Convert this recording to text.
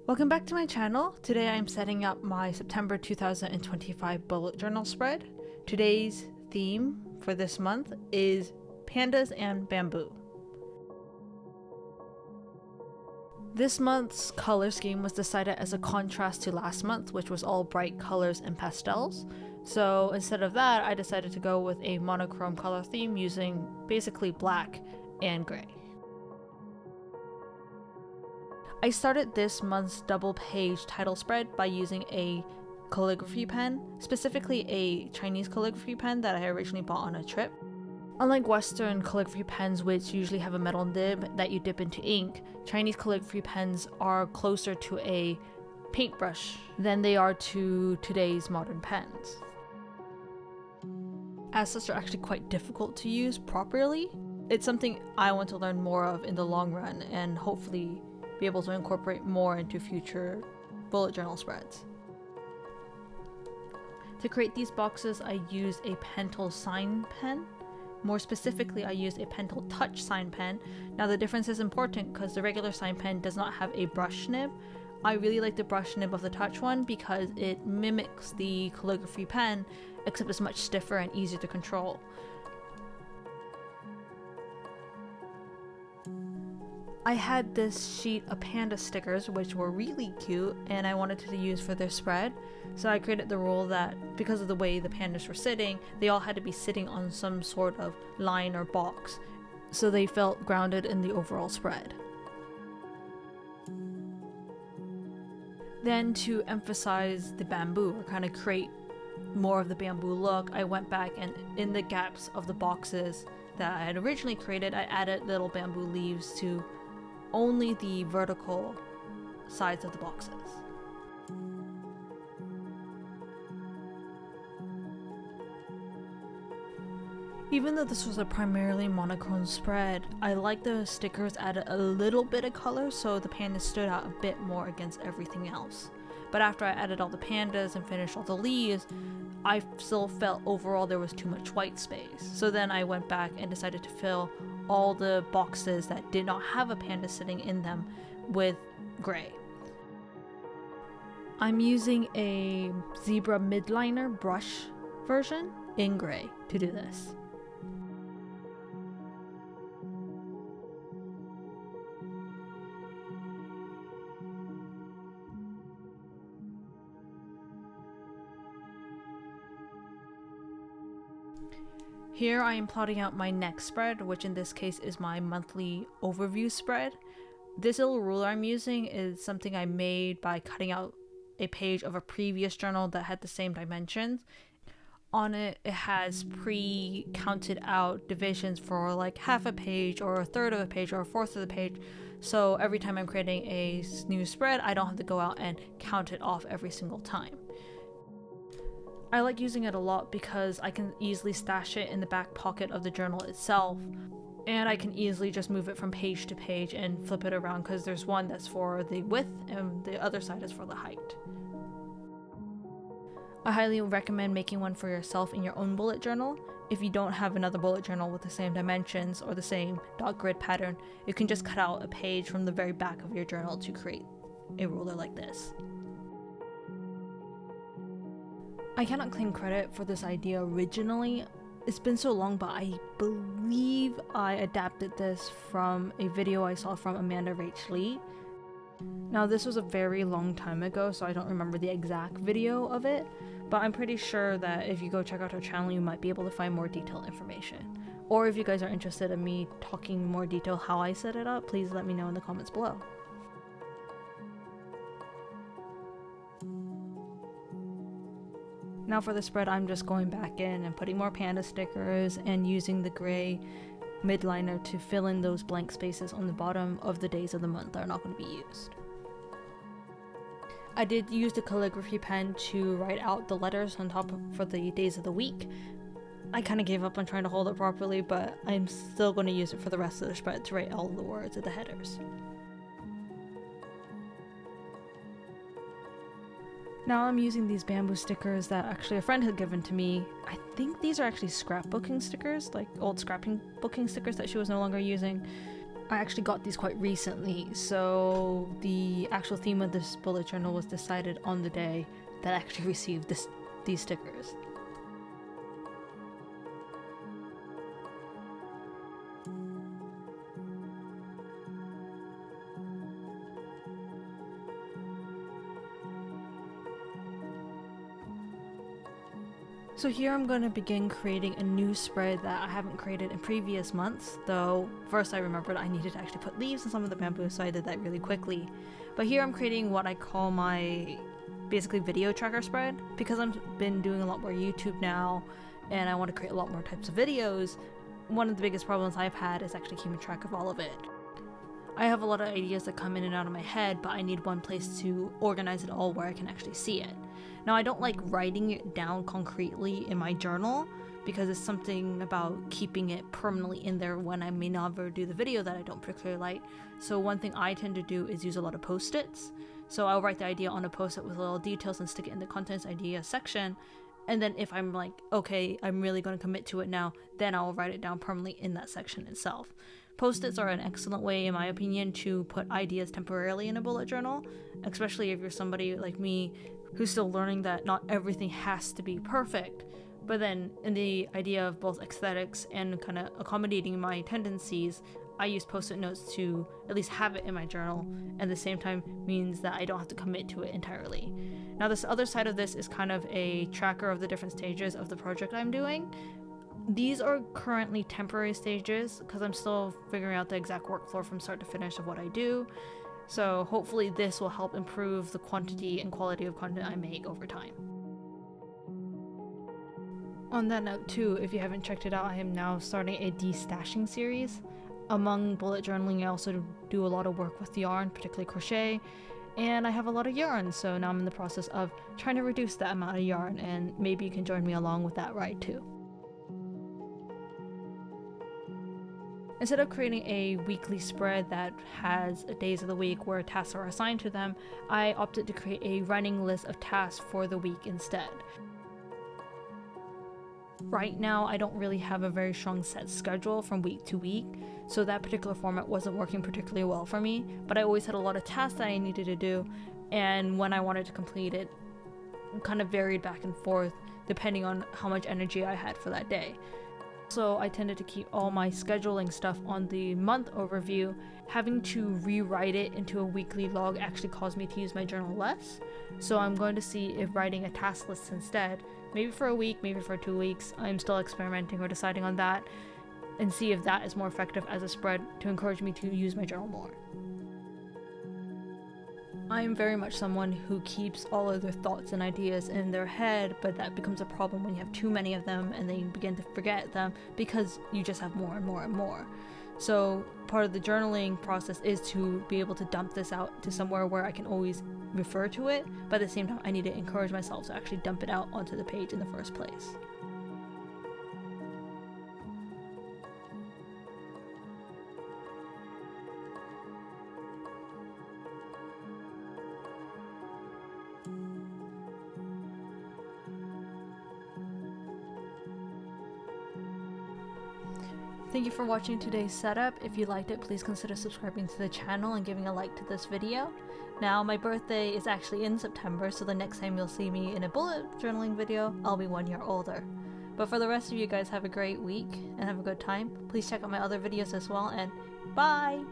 Welcome back to my channel. Today I'm setting up my September 2025 bullet journal spread. Today's theme for this month is pandas and bamboo. This month's color scheme was decided as a contrast to last month, which was all bright colors and pastels. So instead of that, I decided to go with a monochrome color theme using basically black and gray. I started this month's double page title spread by using a calligraphy pen, specifically a Chinese calligraphy pen that I originally bought on a trip. Unlike Western calligraphy pens, which usually have a metal nib that you dip into ink, Chinese calligraphy pens are closer to a paintbrush than they are to today's modern pens. As such, they're actually quite difficult to use properly. It's something I want to learn more of in the long run and hopefully be able to incorporate more into future bullet journal spreads. To create these boxes, I used a Pentel sign pen. More specifically, I used a Pentel Touch sign pen. Now the difference is important because the regular sign pen does not have a brush nib. I really like the brush nib of the Touch one because it mimics the calligraphy pen, except it's much stiffer and easier to control. I had this sheet of panda stickers which were really cute and I wanted to use for this spread, so I created the rule that because of the way the pandas were sitting, they all had to be sitting on some sort of line or box so they felt grounded in the overall spread. Then to emphasize the bamboo or kind of create more of the bamboo look, I went back and in the gaps of the boxes that I had originally created, I added little bamboo leaves to only the vertical sides of the boxes. Even though this was a primarily monochrome spread, I like the stickers added a little bit of color so the pandas stood out a bit more against everything else. But after I added all the pandas and finished all the leaves, I still felt overall there was too much white space. So then I went back and decided to fill all the boxes that did not have a panda sitting in them with gray. I'm using a zebra midliner brush version in gray to do this. Here I am plotting out my next spread, which in this case is my monthly overview spread. This little ruler I'm using is something I made by cutting out a page of a previous journal that had the same dimensions. On it, it has pre-counted out divisions for like half a page or a third of a page or a fourth of the page. So every time I'm creating a new spread, I don't have to go out and count it off every single time. I like using it a lot because I can easily stash it in the back pocket of the journal itself, and I can easily just move it from page to page and flip it around because there's one that's for the width and the other side is for the height. I highly recommend making one for yourself in your own bullet journal. If you don't have another bullet journal with the same dimensions or the same dot grid pattern, you can just cut out a page from the very back of your journal to create a ruler like this. I cannot claim credit for this idea originally. It's been so long, but I believe I adapted this from a video I saw from Amanda Rach Lee. Now this was a very long time ago, so I don't remember the exact video of it, but I'm pretty sure that if you go check out her channel, you might be able to find more detailed information. Or if you guys are interested in me talking more detail how I set it up, please let me know in the comments below. Now for the spread, I'm just going back in and putting more panda stickers and using the gray midliner to fill in those blank spaces on the bottom of the days of the month that are not going to be used. I did use the calligraphy pen to write out the letters on top for the days of the week. I kind of gave up on trying to hold it properly, but I'm still going to use it for the rest of the spread to write all of the words at the headers. Now I'm using these bamboo stickers that actually a friend had given to me. I think these are actually scrapbooking stickers, like old scrapbooking stickers that she was no longer using. I actually got these quite recently, so the actual theme of this bullet journal was decided on the day that I actually received these stickers. So here I'm going to begin creating a new spread that I haven't created in previous months, though first I remembered I needed to actually put leaves in some of the bamboo, so I did that really quickly. But here I'm creating what I call my basically video tracker spread, because I've been doing a lot more YouTube now and I want to create a lot more types of videos. One of the biggest problems I've had is actually keeping track of all of it. I have a lot of ideas that come in and out of my head, but I need one place to organize it all where I can actually see it. Now, I don't like writing it down concretely in my journal because it's something about keeping it permanently in there when I may never do the video that I don't particularly like. So one thing I tend to do is use a lot of post-its. So I'll write the idea on a post-it with little details and stick it in the contents idea section. And then if I'm like, okay, I'm really going to commit to it now, then I'll write it down permanently in that section itself. Post-its are an excellent way, in my opinion, to put ideas temporarily in a bullet journal, especially if you're somebody like me who's still learning that not everything has to be perfect. But then in the idea of both aesthetics and kind of accommodating my tendencies, I use post-it notes to at least have it in my journal, and at the same time means that I don't have to commit to it entirely. Now, this other side of this is kind of a tracker of the different stages of the project I'm doing. These are currently temporary stages because I'm still figuring out the exact workflow from start to finish of what I do. So hopefully this will help improve the quantity and quality of content I make over time. On that note too, if you haven't checked it out, I am now starting a destashing series. Among bullet journaling, I also do a lot of work with yarn, particularly crochet, and I have a lot of yarn, so now I'm in the process of trying to reduce that amount of yarn, and maybe you can join me along with that ride too. Instead of creating a weekly spread that has days of the week where tasks are assigned to them, I opted to create a running list of tasks for the week instead. Right now, I don't really have a very strong set schedule from week to week, so that particular format wasn't working particularly well for me, but I always had a lot of tasks that I needed to do, and when I wanted to complete it, kind of varied back and forth depending on how much energy I had for that day. So I tended to keep all my scheduling stuff on the month overview. Having to rewrite it into a weekly log actually caused me to use my journal less. So I'm going to see if writing a task list instead, maybe for a week, maybe for 2 weeks. I'm still experimenting or deciding on that, and see if that is more effective as a spread to encourage me to use my journal more. I am very much someone who keeps all of their thoughts and ideas in their head, but that becomes a problem when you have too many of them and then you begin to forget them because you just have more and more and more. So part of the journaling process is to be able to dump this out to somewhere where I can always refer to it, but at the same time I need to encourage myself to actually dump it out onto the page in the first place. Thank you for watching today's setup. If you liked it, please consider subscribing to the channel and giving a like to this video. Now, my birthday is actually in September, so the next time you'll see me in a bullet journaling video, I'll be 1 year older. But for the rest of you guys, have a great week and have a good time. Please check out my other videos as well, and bye!